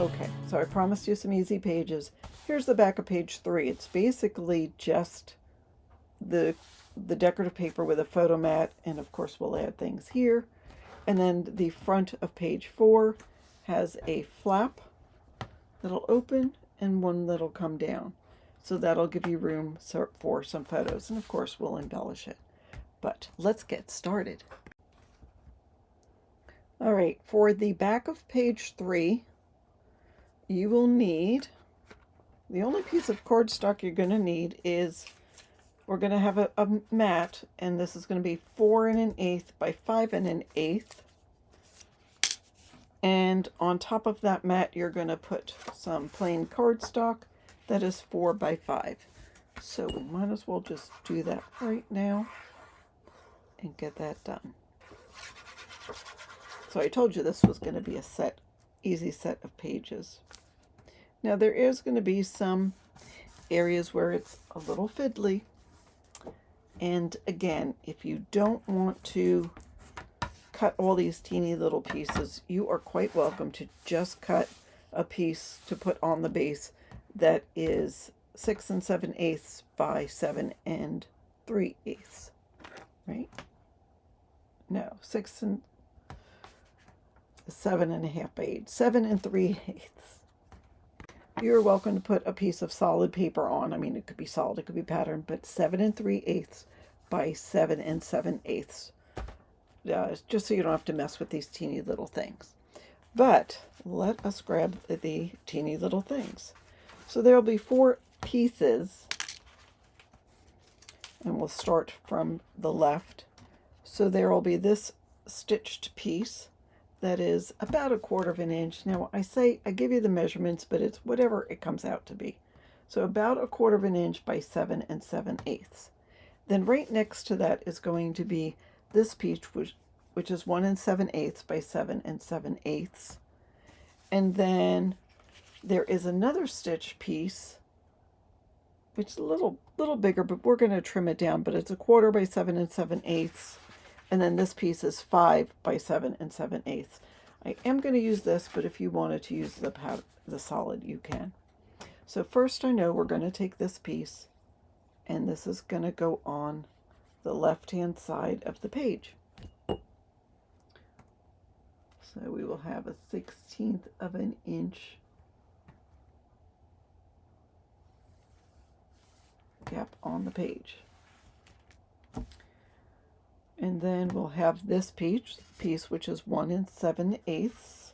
Okay, so I promised you some easy pages. Here's the back of page 3. It's basically just the decorative paper with a photo mat, and of course we'll add things here. And then the front of page 4 has a flap that'll open and one that'll come down. So that'll give you room for some photos, and of course we'll embellish it. But let's get started. All right, for the back of page 3, you will need, the only piece of cardstock you're going to need is, we're going to have a mat, and this is going to be 4 1/8 by 5 1/8. And on top of that mat, you're going to put some plain cardstock that is 4 by 5. So we might as well just do that right now and get that done. So I told you this was going to be a easy set of pages. Now there is going to be some areas where it's a little fiddly. And again, if you don't want to cut all these teeny little pieces, you are quite welcome to just cut a piece to put on the base that is 6 7/8 by 7 3/8, right? No, 6 and 7 1/2 by 8, 7 3/8. You're welcome to put a piece of solid paper on. I mean, it could be solid, it could be patterned, but 7 3/8 by 7 7/8. Just so you don't have to mess with these teeny little things. But let us grab the teeny little things. So there'll be 4 pieces, and we'll start from the left. So there will be this stitched piece that is about 1/4 of an inch. Now I give you the measurements, but it's whatever it comes out to be. So about 1/4 of an inch by 7 7/8. Then right next to that is going to be this piece, which is 1 7/8 by 7 7/8. And then there is another stitch piece, which is a little bigger, but we're going to trim it down, but it's 1/4 by 7 7/8. And then this piece is 5 by 7 7/8. I am going to use this, but if you wanted to use the solid, you can. So first, I know we're going to take this piece, and this is going to go on the left-hand side of the page. So we will have a 1/16 of an inch gap on the page. And then we'll have this piece which is 1 7/8.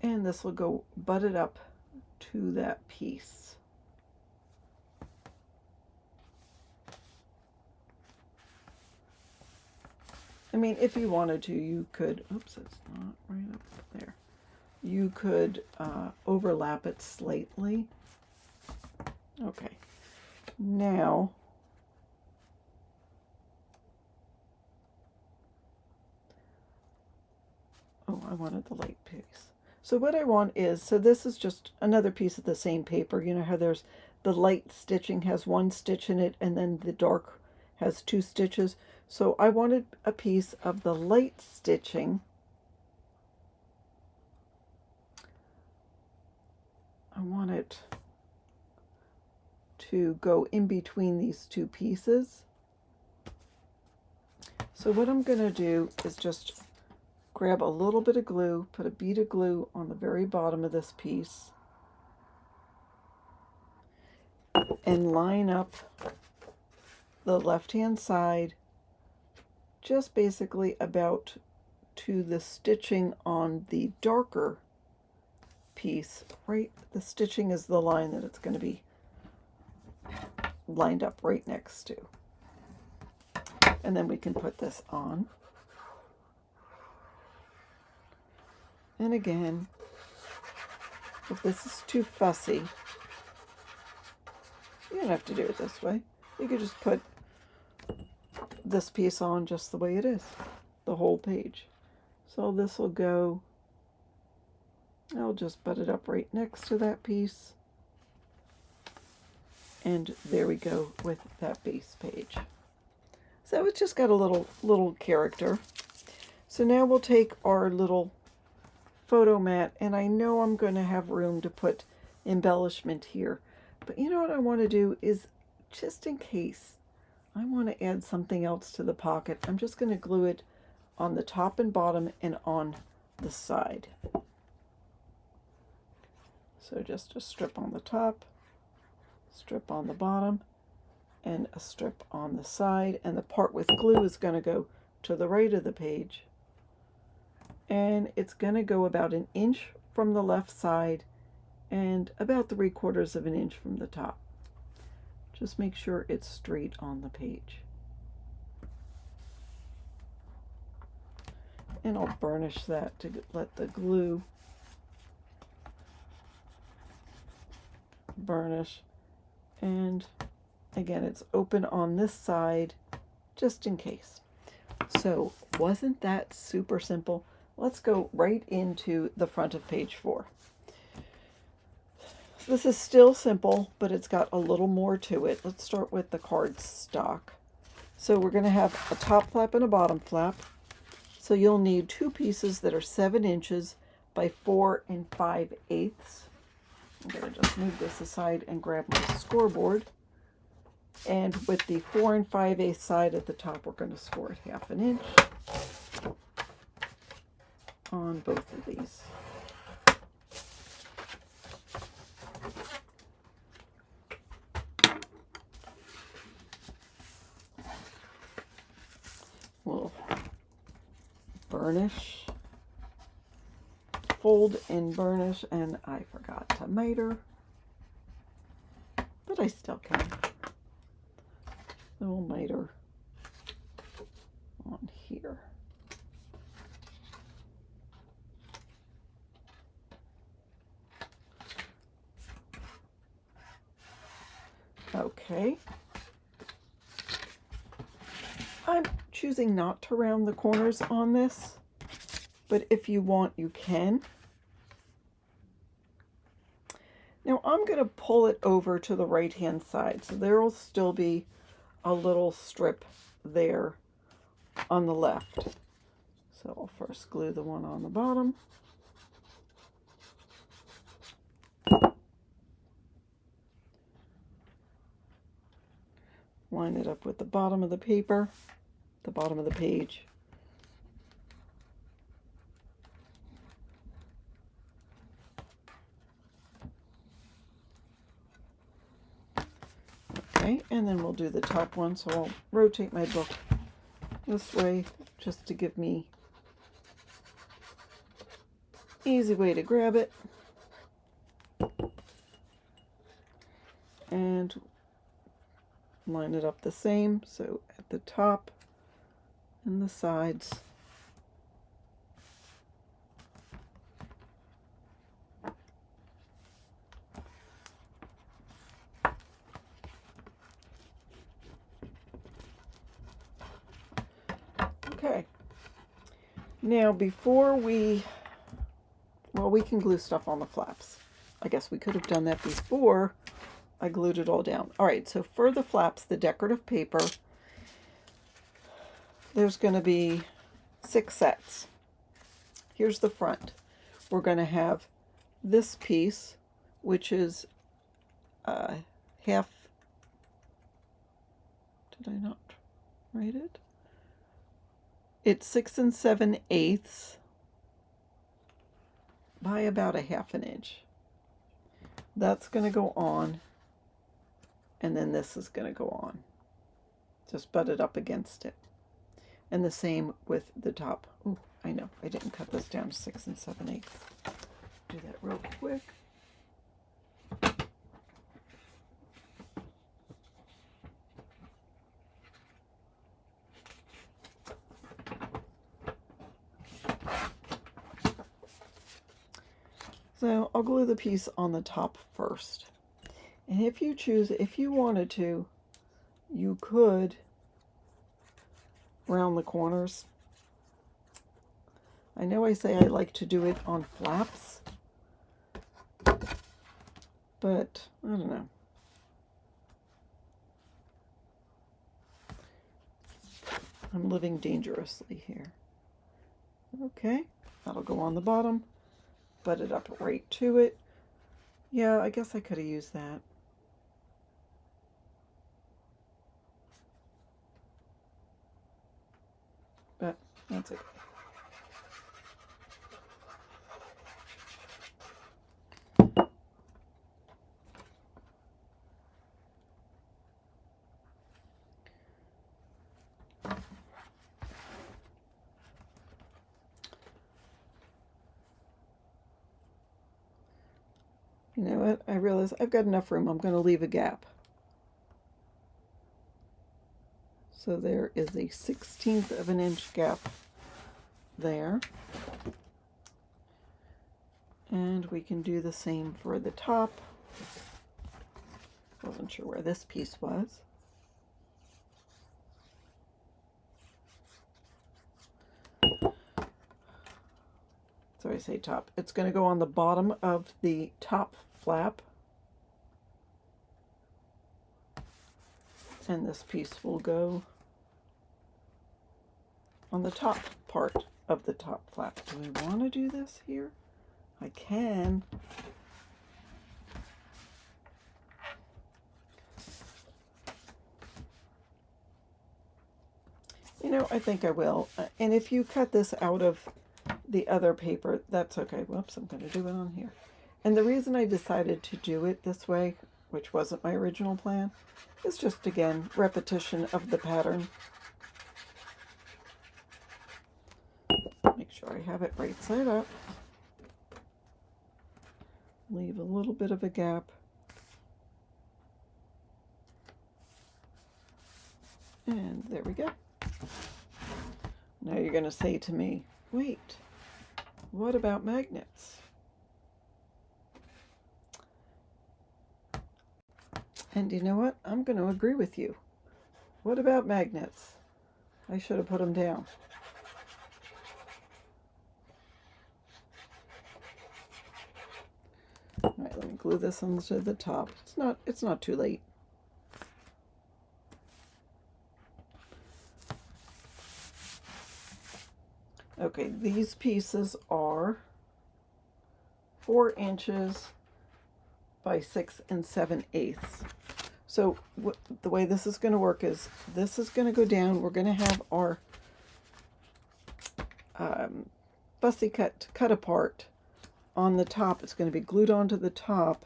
And this will go butted up to that piece. I mean, if you wanted to, you could, oops, it's not right up there. You could overlap it slightly. Okay, now I wanted the light piece. So what I want is, so this is just another piece of the same paper. You know how there's the light stitching has 1 stitch in it, and then the dark has 2 stitches. So I wanted a piece of the light stitching. I want it to go in between these 2 pieces. So what I'm going to do is just grab a little bit of glue, put a bead of glue on the very bottom of this piece, and line up the left-hand side just basically about to the stitching on the darker piece. Right, the stitching is the line that it's going to be lined up right next to. And then we can put this on. And again, if this is too fussy, you don't have to do it this way. You could just put this piece on just the way it is, the whole page. So this will go, I'll just butt it up right next to that piece. And there we go with that base page. So it's just got a little character. So now we'll take our little photo mat, and I know I'm going to have room to put embellishment here. But you know what I want to do is, just in case I want to add something else to the pocket, I'm just going to glue it on the top and bottom and on the side. So just a strip on the top, strip on the bottom, and a strip on the side. And the part with glue is going to go to the right of the page. And it's going to go about 1 inch from the left side and about 3/4 of an inch from the top. Just make sure it's straight on the page. And I'll burnish that to let the glue burnish. And again, it's open on this side just in case. So wasn't that super simple? Let's go right into the front of page 4. This is still simple, but it's got a little more to it. Let's start with the cardstock. So we're going to have a top flap and a bottom flap. So you'll need 2 pieces that are 7 inches by 4 5/8. I'm going to just move this aside and grab my scoreboard. And with the 4 5/8 side at the top, we're going to score it 1/2 inch on both of these. We'll burnish, fold and burnish, and I forgot to miter, but I still can. Little miter on here. Okay. I'm choosing not to round the corners on this, but if you want, you can. Now I'm going to pull it over to the right-hand side, so there will still be a little strip there on the left. So I'll first glue the one on the bottom. Line it up with the bottom of the paper, the bottom of the page. Okay, and then we'll do the top one. So I'll rotate my book this way just to give me easy way to grab it. And line it up the same, so at the top and the sides. Okay, now before we can glue stuff on the flaps. I guess we could have done that before I glued it all down. All right, so for the flaps, the decorative paper, there's going to be 6 sets. Here's the front. We're going to have this piece, which is half, did I not write it? It's 6 7/8 by about 1/2 inch. That's going to go on, and then this is going to go on. Just butt it up against it. And the same with the top. Oh, I know, I didn't cut this down to 6 7/8. Do that real quick. So I'll glue the piece on the top first. And if you wanted to, you could round the corners. I know I say I like to do it on flaps, but I don't know. I'm living dangerously here. Okay, that'll go on the bottom. Butt it up right to it. Yeah, I guess I could have used that. But that's it. You know what? I realize I've got enough room. I'm going to leave a gap. So there is a 1/16 of an inch gap there. And we can do the same for the top. Wasn't sure where this piece was. So I say top. It's going to go on the bottom of the top flap. And this piece will go on the top part of the top flap. Do we want to do this here? I can. You know, I think I will. And if you cut this out of the other paper, that's okay. Whoops, I'm going to do it on here. And the reason I decided to do it this way, which wasn't my original plan, is just, again, repetition of the pattern. Make sure I have it right side up. Leave a little bit of a gap. And there we go. Now you're going to say to me, wait, what about magnets? And you know what? I'm going to agree with you. What about magnets? I should have put them down. All right, let me glue this onto the top. It's not too late. Okay, these pieces are 4 inches by 6 7/8. So the way this is going to work is this is going to go down. We're going to have our fussy cut apart on the top. It's going to be glued onto the top,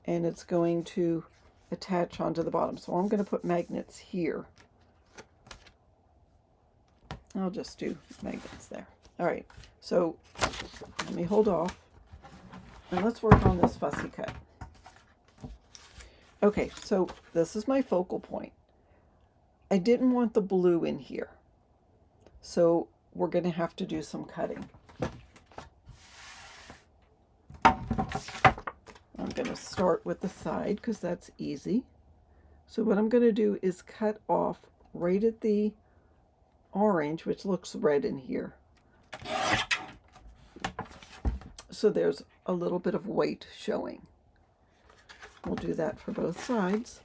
and it's going to attach onto the bottom. So I'm going to put magnets here. I'll just do magnets there. All right, so let me hold off, and let's work on this fussy cut. Okay, so this is my focal point. I didn't want the blue in here, so we're going to have to do some cutting. I'm going to start with the side because that's easy. So what I'm going to do is cut off right at the orange, which looks red in here. So there's a little bit of white showing. We'll do that for both sides.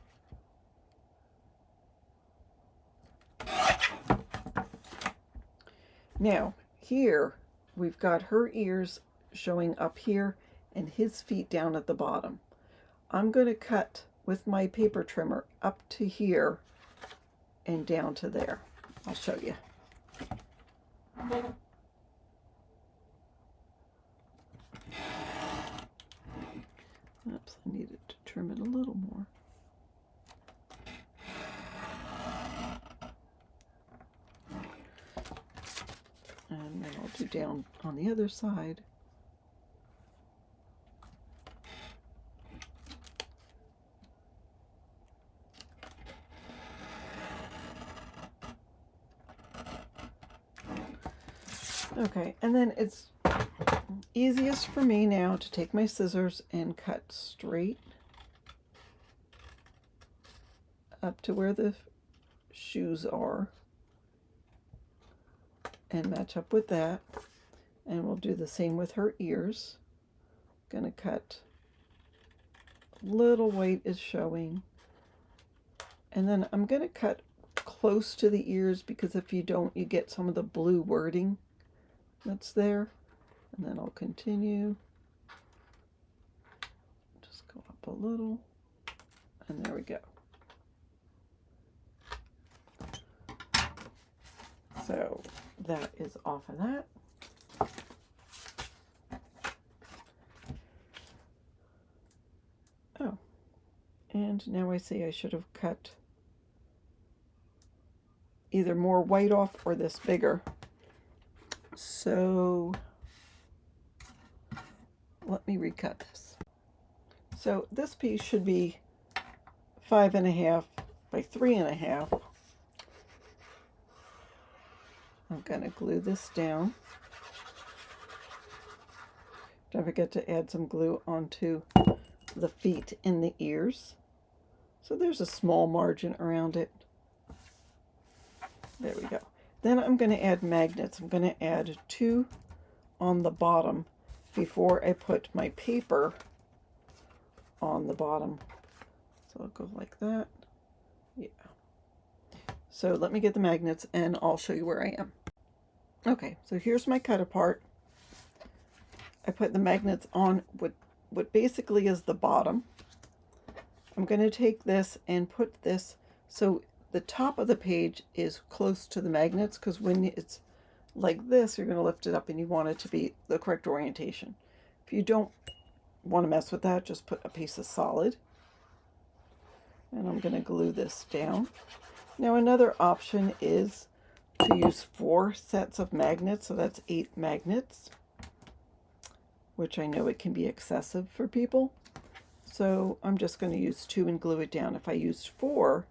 Now, here we've got her ears showing up here and his feet down at the bottom. I'm going to cut with my paper trimmer up to here and down to there. I'll show you. Oops, I needed to trim it a little more. And then I'll do down on the other side. Okay, and then it's easiest for me now to take my scissors and cut straight up to where the shoes are and match up with that. And we'll do the same with her ears. Gonna cut, little white is showing. And then I'm gonna cut close to the ears, because if you don't, you get some of the blue wording that's there. And then I'll continue. Just go up a little. And there we go. So that is off of that. Oh, and now I see I should have cut either more white off or this bigger. So let me recut this. So this piece should be 5.5 by 3.5. I'm going to glue this down. Don't forget to add some glue onto the feet and the ears. So there's a small margin around it. There we go. Then I'm going to add magnets. I'm going to add 2 on the bottom before I put my paper on the bottom. So I'll go like that. Yeah. So let me get the magnets and I'll show you where I am. Okay, so here's my cut apart. I put the magnets on what basically is the bottom. I'm going to take this and put this so the top of the page is close to the magnets, because when it's like this, you're going to lift it up and you want it to be the correct orientation. If you don't want to mess with that, just put a piece of solid. And I'm going to glue this down. Now another option is to use 4 sets of magnets, so that's 8 magnets, which I know it can be excessive for people. So I'm just going to use 2 and glue it down. If I used 4,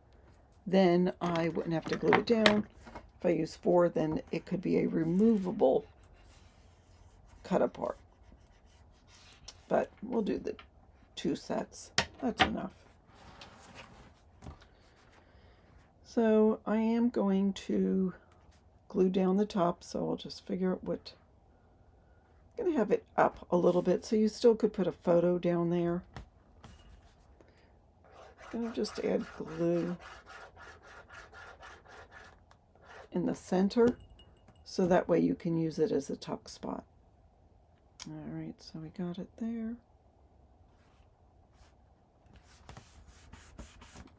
then I wouldn't have to glue it down. If I use 4, then it could be a removable cut apart. But we'll do the 2 sets. That's enough. So I am going to glue down the top, so I'll just figure out what. I'm going to have it up a little bit, so you still could put a photo down there. I'm going to just add glue in the center, so that way you can use it as a tuck spot. All right, so we got it there.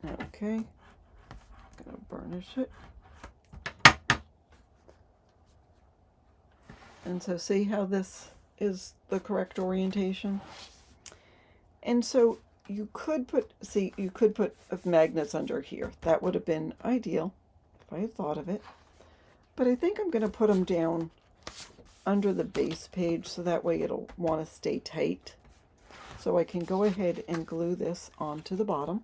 Okay, I'm going to burnish it. And so see how this is the correct orientation? And so you could put, see, you could put magnets under here. That would have been ideal if I had thought of it. But I think I'm going to put them down under the base page, so that way it'll want to stay tight. So I can go ahead and glue this onto the bottom.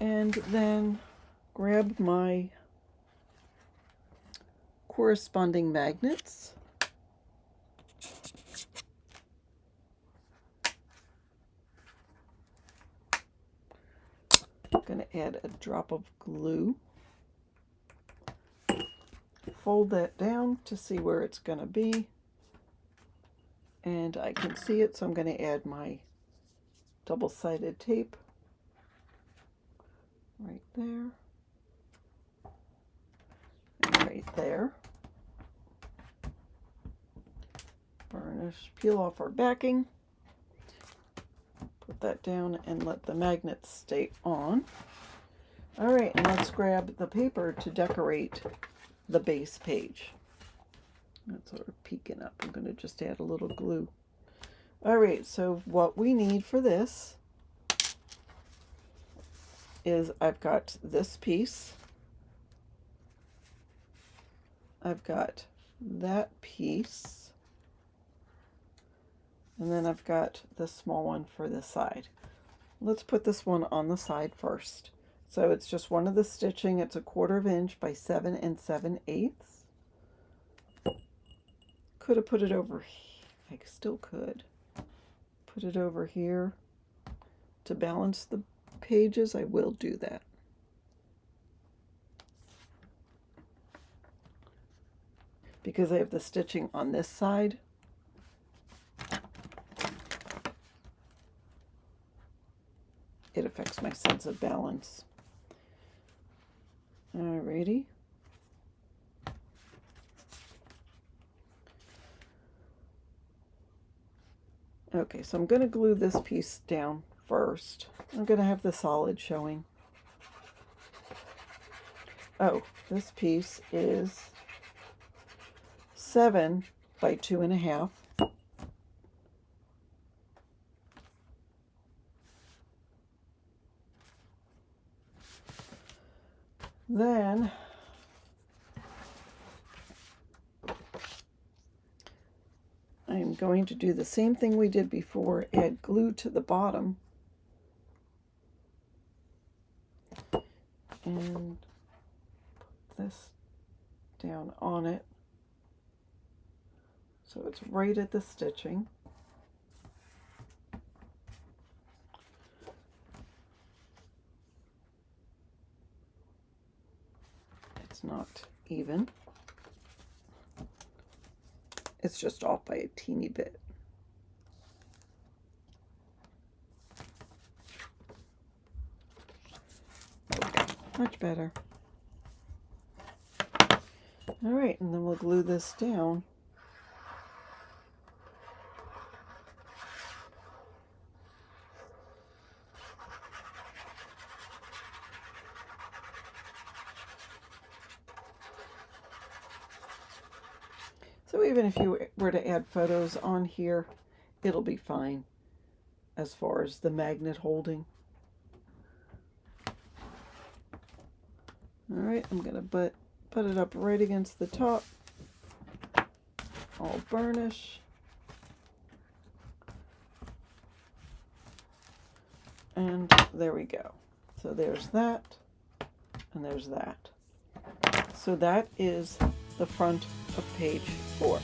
And then grab my corresponding magnets. I'm going to add a drop of glue. Fold that down to see where it's going to be. And I can see it, so I'm going to add my double-sided tape. Right there, and right there. Burnish, peel off our backing, put that down and let the magnets stay on. All right, and let's grab the paper to decorate the base page. That's sort of peeking up. I'm going to just add a little glue. All right, so what we need for this is I've got this piece, I've got that piece, and then I've got the small one for the side. Let's put this one on the side first. So it's just one of the stitching. It's 1/4 inch by 7 7/8. Could have put it over, I still could put it over here to balance the pages, I will do that. Because I have the stitching on this side. It affects my sense of balance. Alrighty. Okay, so I'm going to glue this piece down first. I'm going to have the solid showing. Oh, this piece is 7 by 2.5. Then I'm going to do the same thing we did before, add glue to the bottom. And put this down on it. So it's right at the stitching. It's not even. It's just off by a teeny bit. Okay, much better. All right, and then we'll glue this down. So even if you were to add photos on here, it'll be fine as far as the magnet holding. All right, I'm going to put it up right against the top. I'll burnish. And there we go. So there's that, and there's that. So that is the front of page 4.